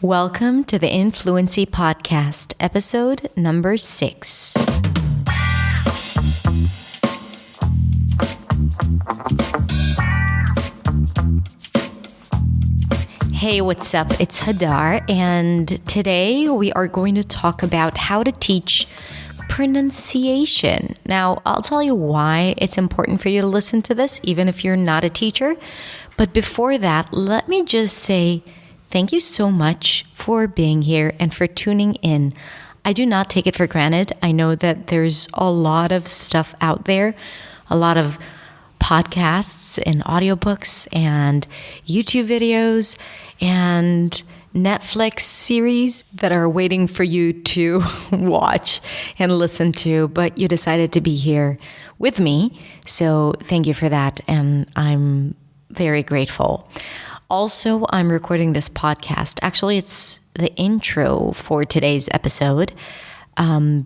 Welcome to the Fluency Podcast, episode number 6. Hey, what's up? It's Hadar, and today we are going to talk about how to teach pronunciation. Now, I'll tell you why it's important for you to listen to this, even if you're not a teacher. But before that, let me just say thank you so much for being here and for tuning in. I do not take it for granted. I know that there's a lot of stuff out there, a lot of podcasts and audiobooks and YouTube videos and Netflix series that are waiting for you to watch and listen to, but you decided to be here with me. So thank you for that. And I'm very grateful. Also, I'm recording this podcast. Actually, it's the intro for today's episode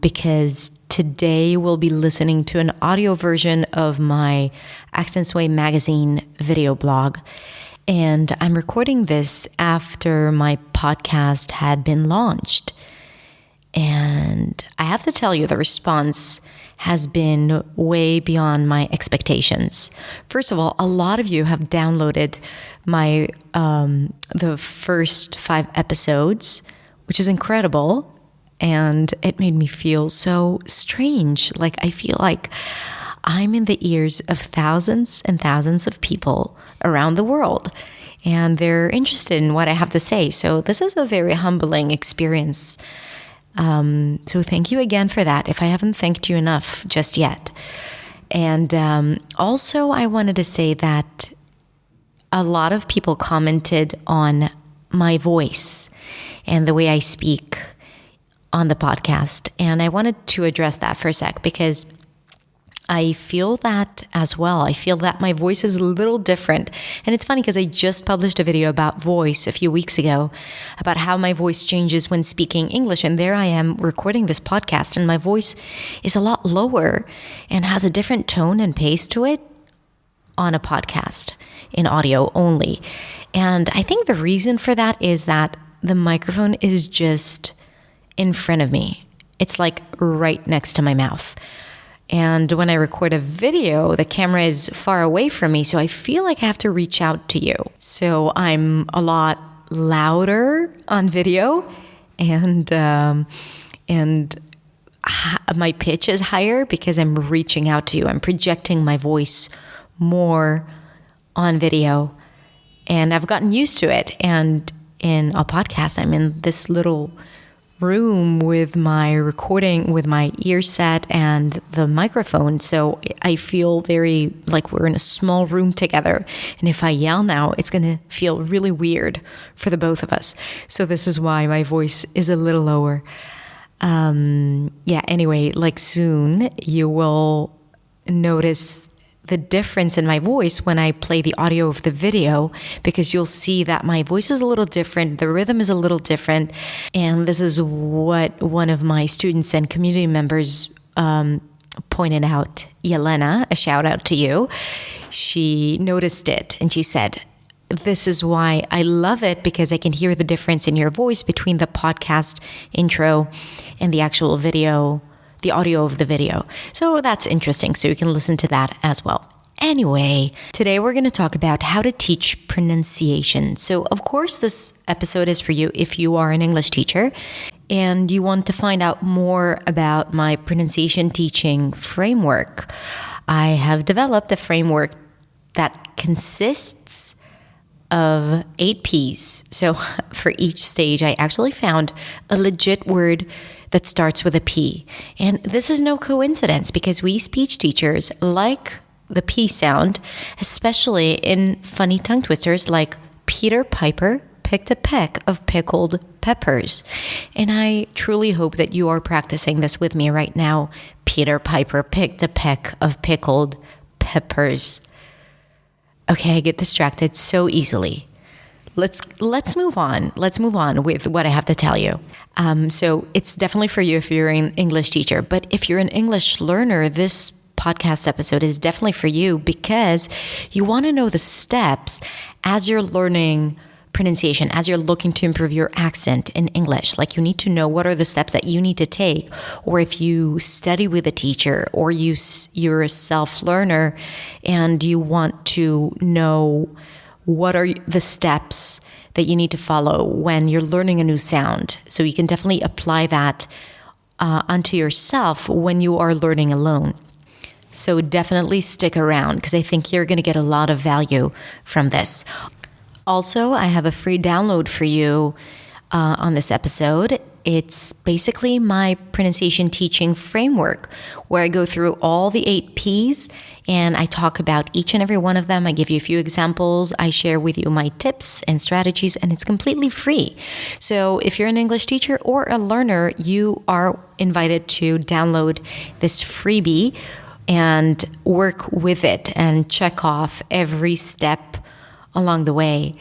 because today we'll be listening to an audio version of my Accents Way magazine video blog. And I'm recording this after my podcast had been launched. And I have to tell you, the response has been way beyond my expectations. First of all, a lot of you have downloaded my the first 5 episodes, which is incredible. And it made me feel so strange. Like I feel like I'm in the ears of thousands and thousands of people around the world, and they're interested in what I have to say. So this is a very humbling experience. So thank you again for that, if I haven't thanked you enough just yet. And also I wanted to say that a lot of people commented on my voice and the way I speak on the podcast. And I wanted to address that for a sec because I feel that as well. I feel that my voice is a little different. And it's funny because I just published a video about voice a few weeks ago about how my voice changes when speaking English. And there I am recording this podcast and my voice is a lot lower and has a different tone and pace to it on a podcast in audio only. And I think the reason for that is that the microphone is just in front of me. It's like right next to my mouth. And when I record a video, the camera is far away from me, so I feel like I have to reach out to you. So I'm a lot louder on video, and my pitch is higher because I'm reaching out to you. I'm projecting my voice more on video, and I've gotten used to it. And in a podcast, I'm in this little room with my recording, with my ear set and the microphone. So I feel very like we're in a small room together. And if I yell now, it's going to feel really weird for the both of us. So this is why my voice is a little lower. Anyway, like soon you will notice the difference in my voice when I play the audio of the video, because you'll see that my voice is a little different, the rhythm is a little different, and this is what one of my students and community members pointed out. Yelena, a shout out to you. She noticed it and she said, "This is why I love it, because I can hear the difference in your voice between the podcast intro and the actual video, the audio of the video." So that's interesting. So you can listen to that as well. Anyway, today we're going to talk about how to teach pronunciation. So of course, this episode is for you if you are an English teacher and you want to find out more about my pronunciation teaching framework. I have developed a framework that consists of 8 P's. So for each stage, I actually found a legit word that starts with a P. And this is no coincidence because we speech teachers like the P sound, especially in funny tongue twisters like Peter Piper picked a peck of pickled peppers. And I truly hope that you are practicing this with me right now. Peter Piper picked a peck of pickled peppers. Okay, I get distracted so easily. Let's move on. Let's move on with what I have to tell you. So it's definitely for you if you're an English teacher. But if you're an English learner, this podcast episode is definitely for you because you want to know the steps as you're learning pronunciation, as you're looking to improve your accent in English. Like, you need to know what are the steps that you need to take. Or if you study with a teacher, or you're a self-learner and you want to know what are the steps that you need to follow when you're learning a new sound. So you can definitely apply that onto yourself when you are learning alone. So definitely stick around, because I think you're going to get a lot of value from this. Also, I have a free download for you on this episode. It's basically my pronunciation teaching framework, where I go through all the 8 Ps and I talk about each and every one of them. I give you a few examples. I share with you my tips and strategies, and it's completely free. So if you're an English teacher or a learner, you are invited to download this freebie and work with it and check off every step along the way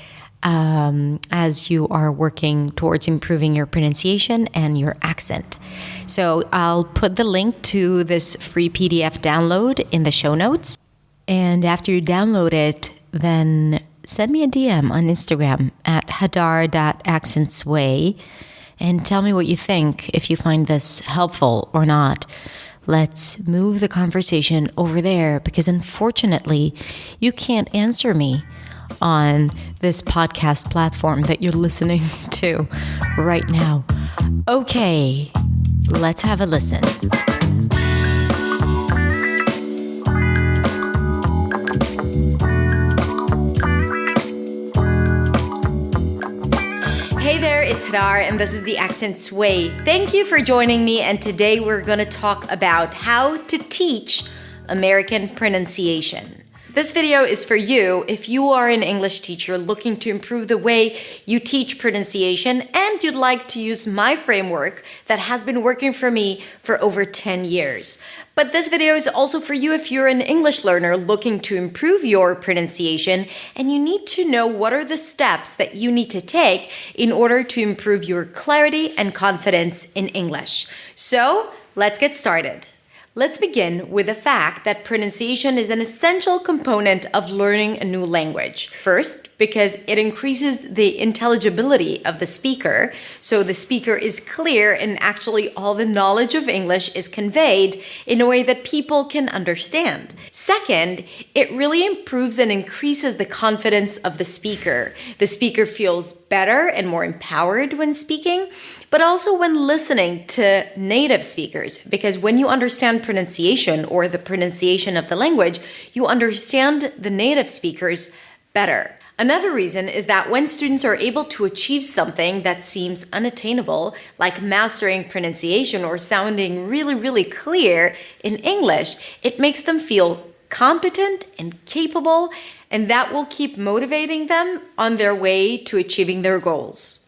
as you are working towards improving your pronunciation and your accent. So I'll put the link to this free PDF download in the show notes. And after you download it, then send me a DM on Instagram at hadar.accentsway and tell me what you think, if you find this helpful or not. Let's move the conversation over there, because unfortunately, you can't answer me on this podcast platform that you're listening to right now. Okay, let's have a listen. Hey there, it's Hadar, and this is the Accents Way. Thank you for joining me, and today we're going to talk about how to teach American pronunciation. This video is for you if you are an English teacher looking to improve the way you teach pronunciation, and you'd like to use my framework that has been working for me for over 10 years. But this video is also for you if you're an English learner looking to improve your pronunciation, and you need to know what are the steps that you need to take in order to improve your clarity and confidence in English. So let's get started. Let's begin with the fact that pronunciation is an essential component of learning a new language. First, because it increases the intelligibility of the speaker, so the speaker is clear and actually all the knowledge of English is conveyed in a way that people can understand. Second, it really improves and increases the confidence of the speaker. The speaker feels better and more empowered when speaking, but also when listening to native speakers, because when you understand pronunciation or the pronunciation of the language, you understand the native speakers better. Another reason is that when students are able to achieve something that seems unattainable, like mastering pronunciation or sounding really, really clear in English, it makes them feel competent and capable, and that will keep motivating them on their way to achieving their goals.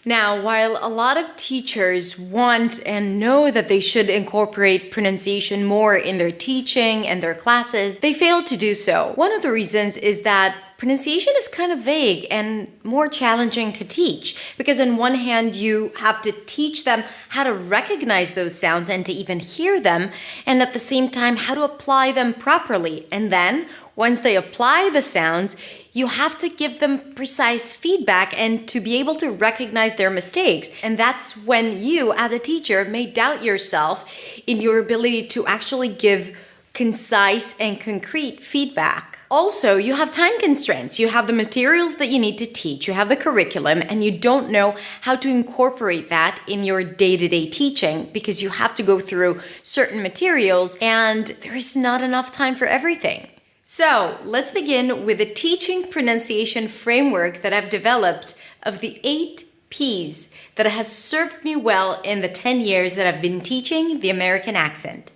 Now, while a lot of teachers want and know that they should incorporate pronunciation more in their teaching and their classes, they fail to do so. One of the reasons is that pronunciation is kind of vague and more challenging to teach, because on one hand, you have to teach them how to recognize those sounds and to even hear them, and at the same time, how to apply them properly. And then, once they apply the sounds, you have to give them precise feedback and to be able to recognize their mistakes. And that's when you, as a teacher, may doubt yourself in your ability to actually give concise and concrete feedback. Also, you have time constraints. You have the materials that you need to teach. You have the curriculum, and you don't know how to incorporate that in your day-to-day teaching, because you have to go through certain materials and there is not enough time for everything. So let's begin with the teaching pronunciation framework that I've developed of the 8 Ps that has served me well in the 10 years that I've been teaching the American accent.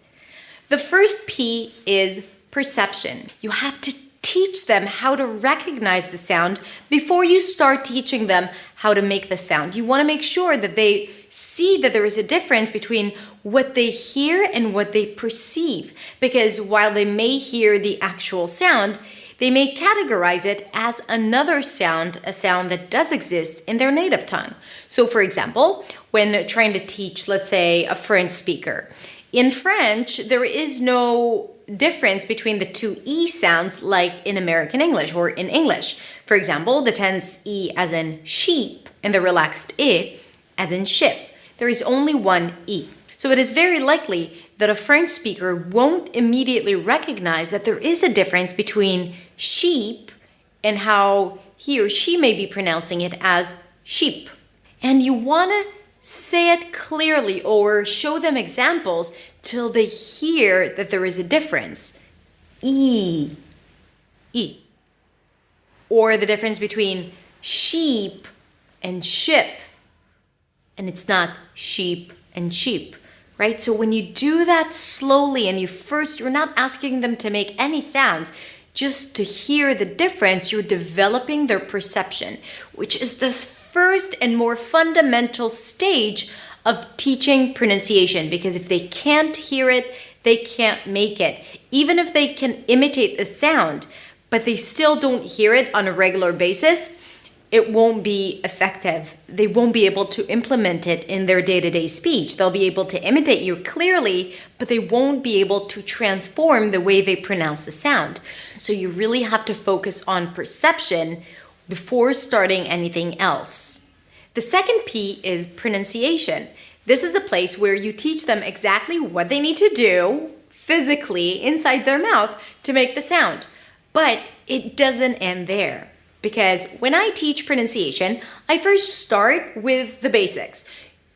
The first P is perception. You have to teach them how to recognize the sound before you start teaching them how to make the sound. You want to make sure that they see that there is a difference between what they hear and what they perceive, because while they may hear the actual sound, they may categorize it as another sound, a sound that does exist in their native tongue. So for example, when trying to teach, let's say, a French speaker, in French, there is no difference between the two E sounds like in American English or in English. For example, the tense E as in sheep and the relaxed I as in ship. There is only one E. So it is very likely that a French speaker won't immediately recognize that there is a difference between sheep and how he or she may be pronouncing it as sheep. And you want to say it clearly or show them examples till they hear that there is a difference. E. Or the difference between sheep and ship. And it's not sheep and sheep, right? So when you do that slowly and you're not asking them to make any sounds, just to hear the difference, you're developing their perception, which is the first and more fundamental stage of teaching pronunciation, because if they can't hear it, they can't make it. Even if they can imitate the sound, but they still don't hear it on a regular basis, it won't be effective. They won't be able to implement it in their day-to-day speech. They'll be able to imitate you clearly, but they won't be able to transform the way they pronounce the sound. So you really have to focus on perception before starting anything else. The second P is pronunciation. This is a place where you teach them exactly what they need to do physically inside their mouth to make the sound. But it doesn't end there. Because when I teach pronunciation, I first start with the basics.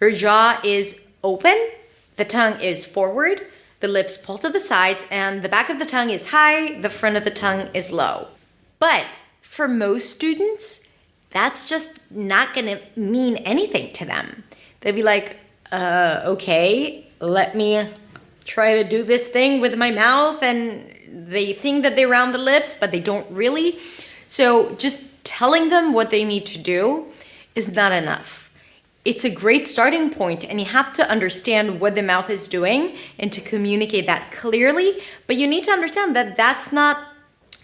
Your jaw is open, the tongue is forward, the lips pull to the sides, and the back of the tongue is high, the front of the tongue is low. But for most students, that's just not going to mean anything to them. They'll be like, okay, let me try to do this thing with my mouth, and they think that they round the lips, but they don't really. So just telling them what they need to do is not enough. It's a great starting point, and you have to understand what the mouth is doing and to communicate that clearly, but you need to understand that that's not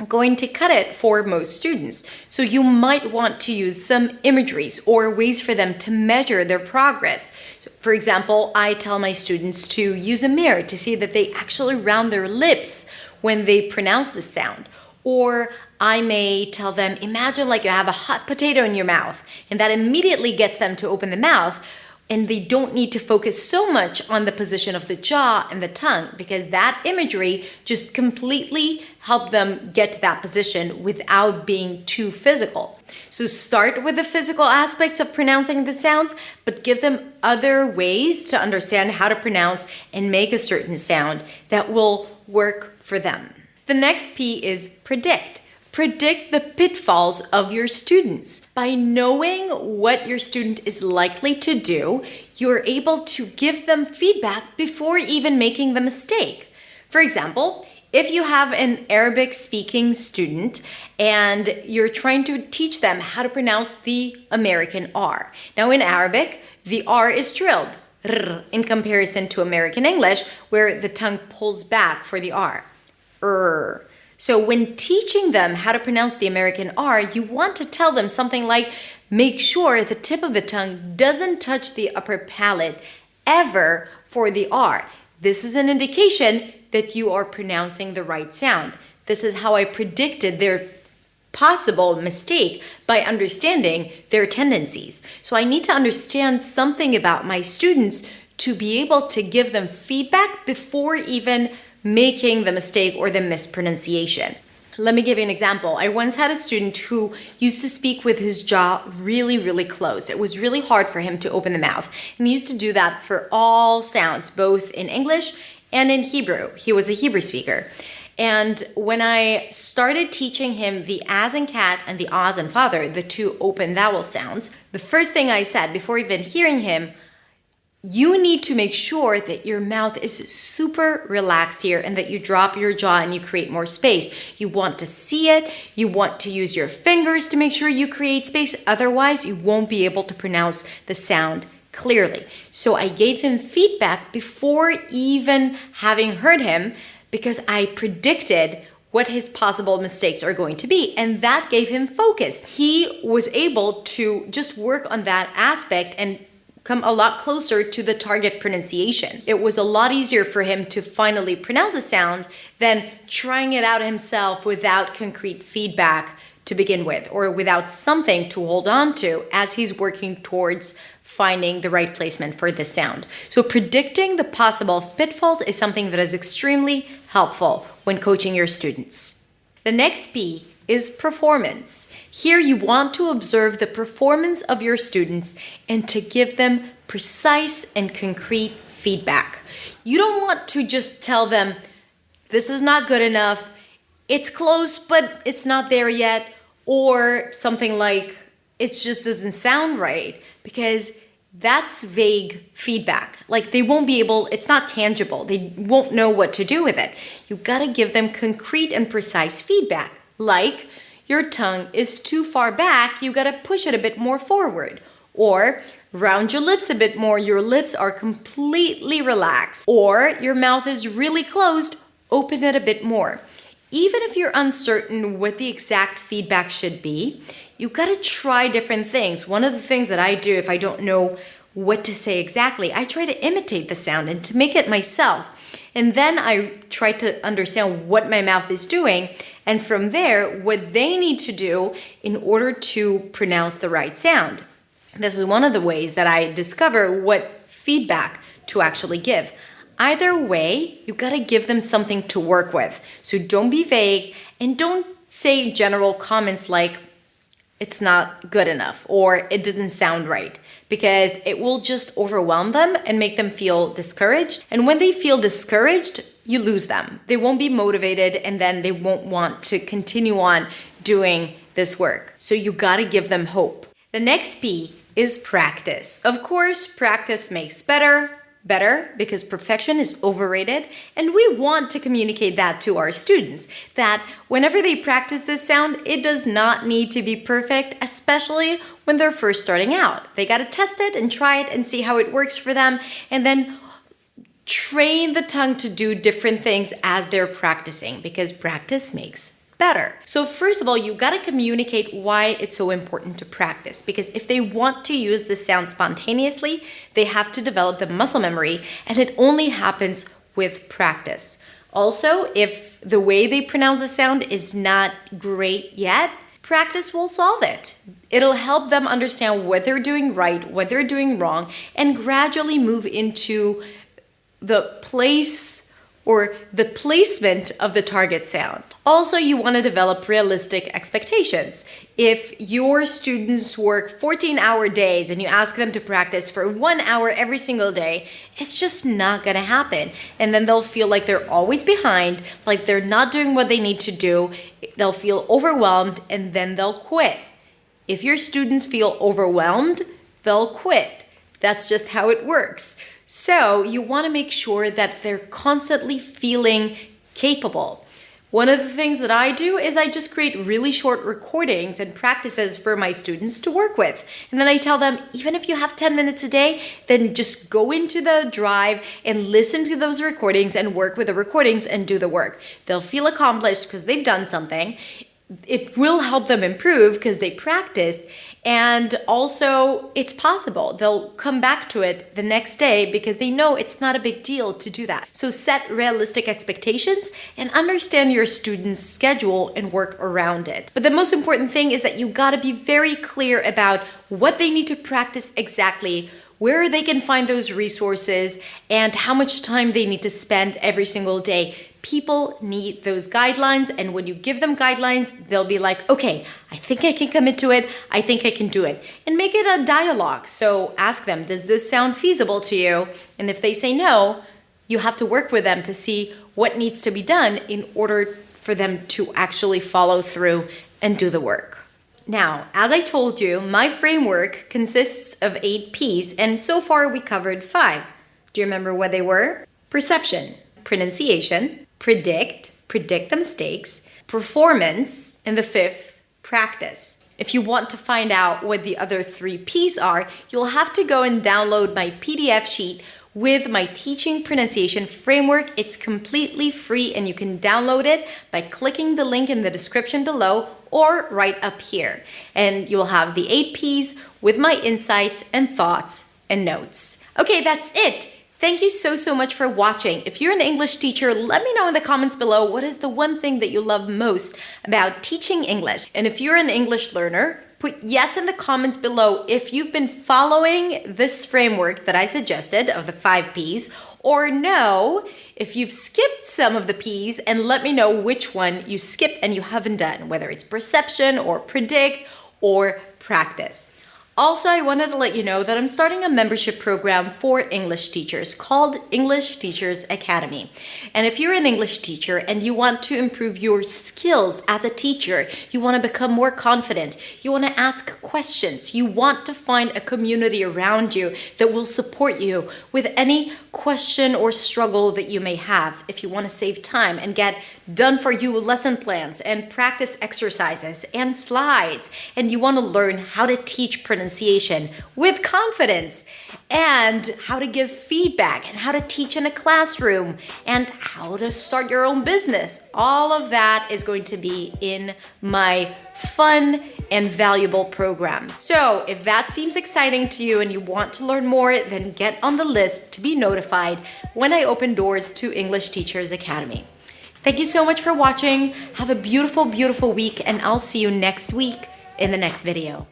going to cut it for most students. So you might want to use some imageries or ways for them to measure their progress. So for example, I tell my students to use a mirror to see that they actually round their lips when they pronounce the sound. Or I may tell them, imagine like you have a hot potato in your mouth, and that immediately gets them to open the mouth, and they don't need to focus so much on the position of the jaw and the tongue, because that imagery just completely helped them get to that position without being too physical. So start with the physical aspects of pronouncing the sounds, but give them other ways to understand how to pronounce and make a certain sound that will work for them. The next P is predict. Predict the pitfalls of your students. By knowing what your student is likely to do, you're able to give them feedback before even making the mistake. For example, if you have an Arabic-speaking student and you're trying to teach them how to pronounce the American R. Now in Arabic, the R is trilled, in comparison to American English, where the tongue pulls back for the R. So when teaching them how to pronounce the American R, you want to tell them something like, make sure the tip of the tongue doesn't touch the upper palate ever for the R. This is an indication that you are pronouncing the right sound. This is how I predicted their possible mistake, by understanding their tendencies. So I need to understand something about my students to be able to give them feedback before even making the mistake or the mispronunciation. Let me give you an example. I once had a student who used to speak with his jaw really, really close. It was really hard for him to open the mouth. And he used to do that for all sounds, both in English and in Hebrew. He was a Hebrew speaker. And when I started teaching him the as in cat and the as in father, the two open vowel sounds, the first thing I said before even hearing him, you need to make sure that your mouth is super relaxed here and that you drop your jaw and you create more space. You want to see it. You want to use your fingers to make sure you create space. Otherwise, you won't be able to pronounce the sound clearly. So I gave him feedback before even having heard him, because I predicted what his possible mistakes are going to be. And that gave him focus. He was able to just work on that aspect and come a lot closer to the target pronunciation. It was a lot easier for him to finally pronounce the sound than trying it out himself without concrete feedback to begin with, or without something to hold on to as he's working towards finding the right placement for this sound. So predicting the possible pitfalls is something that is extremely helpful when coaching your students. The next P is performance. Here you want to observe the performance of your students and to give them precise and concrete feedback. You don't want to just tell them, this is not good enough, it's close, but it's not there yet, or something like, it just doesn't sound right, because that's vague feedback. Like they won't be able, it's not tangible. They won't know what to do with it. You gotta give them concrete and precise feedback. Like, your tongue is too far back, you gotta push it a bit more forward. Or, round your lips a bit more, your lips are completely relaxed. Or, your mouth is really closed, open it a bit more. Even if you're uncertain what the exact feedback should be, you gotta try different things. One of the things that I do if I don't know what to say exactly, I try to imitate the sound and to make it myself. And then I try to understand what my mouth is doing, and from there, what they need to do in order to pronounce the right sound. This is one of the ways that I discover what feedback to actually give. Either way, you gotta give them something to work with. So don't be vague and don't say general comments like, it's not good enough or it doesn't sound right, because it will just overwhelm them and make them feel discouraged. And when they feel discouraged, you lose them. They won't be motivated and then they won't want to continue on doing this work. So you gotta give them hope. The next P is practice. Of course, practice makes better because perfection is overrated, and we want to communicate that to our students, that whenever they practice this sound, it does not need to be perfect, especially when they're first starting out. They got to test it and try it and see how it works for them, and then train the tongue to do different things as they're practicing, because practice makes better. So first of all, you got to communicate why it's so important to practice, because if they want to use this sound spontaneously, they have to develop the muscle memory, and it only happens with practice. Also, if the way they pronounce the sound is not great yet, practice will solve it. It'll help them understand what they're doing right, what they're doing wrong, and gradually move into the place or the placement of the target sound. Also, you want to develop realistic expectations. If your students work 14-hour days and you ask them to practice for 1 hour every single day, it's just not going to happen. And then they'll feel like they're always behind, like they're not doing what they need to do. They'll feel overwhelmed and then they'll quit. If your students feel overwhelmed, they'll quit. That's just how it works. So you want to make sure that they're constantly feeling capable. One of the things that I do is I just create really short recordings and practices for my students to work with. And then I tell them, even if you have 10 minutes a day, then just go into the drive and listen to those recordings and work with the recordings and do the work. They'll feel accomplished because they've done something. It will help them improve because they practiced. And also, it's possible. They'll come back to it the next day because they know it's not a big deal to do that. So set realistic expectations and understand your student's schedule and work around it. But the most important thing is that you gotta be very clear about what they need to practice exactly, where they can find those resources, and how much time they need to spend every single day. People need those guidelines, and when you give them guidelines, they'll be like, okay, I think I can commit to it, I think I can do it. And make it a dialogue. So ask them, does this sound feasible to you? And if they say no, you have to work with them to see what needs to be done in order for them to actually follow through and do the work. Now, as I told you, my framework consists of 8 P's, and so far we covered 5. Do you remember what they were? Perception, pronunciation, predict the mistakes, performance, and the 5th, practice. If you want to find out what the other 3 P's are, you'll have to go and download my PDF sheet with my teaching pronunciation framework. It's completely free and you can download it by clicking the link in the description below or right up here. And you'll have the 8 P's with my insights and thoughts and notes. Okay, that's it. Thank you so much for watching. If you're an English teacher, let me know in the comments below what is the one thing that you love most about teaching English. And if you're an English learner, put yes in the comments below if you've been following this framework that I suggested of the 5 P's, or no if you've skipped some of the P's, and let me know which one you skipped and you haven't done, whether it's perception or predict or practice. Also, I wanted to let you know that I'm starting a membership program for English teachers called English Teachers Academy. And if you're an English teacher and you want to improve your skills as a teacher, you want to become more confident, you want to ask questions, you want to find a community around you that will support you with any question or struggle that you may have, if you want to save time and get done for you lesson plans and practice exercises and slides, and you want to learn how to teach pronunciation with confidence, and how to give feedback, and how to teach in a classroom, and how to start your own business. All of that is going to be in my fun and valuable program. So if that seems exciting to you and you want to learn more, then get on the list to be notified when I open doors to English Teachers Academy. Thank you so much for watching. Have a beautiful week, and I'll see you next week in the next video.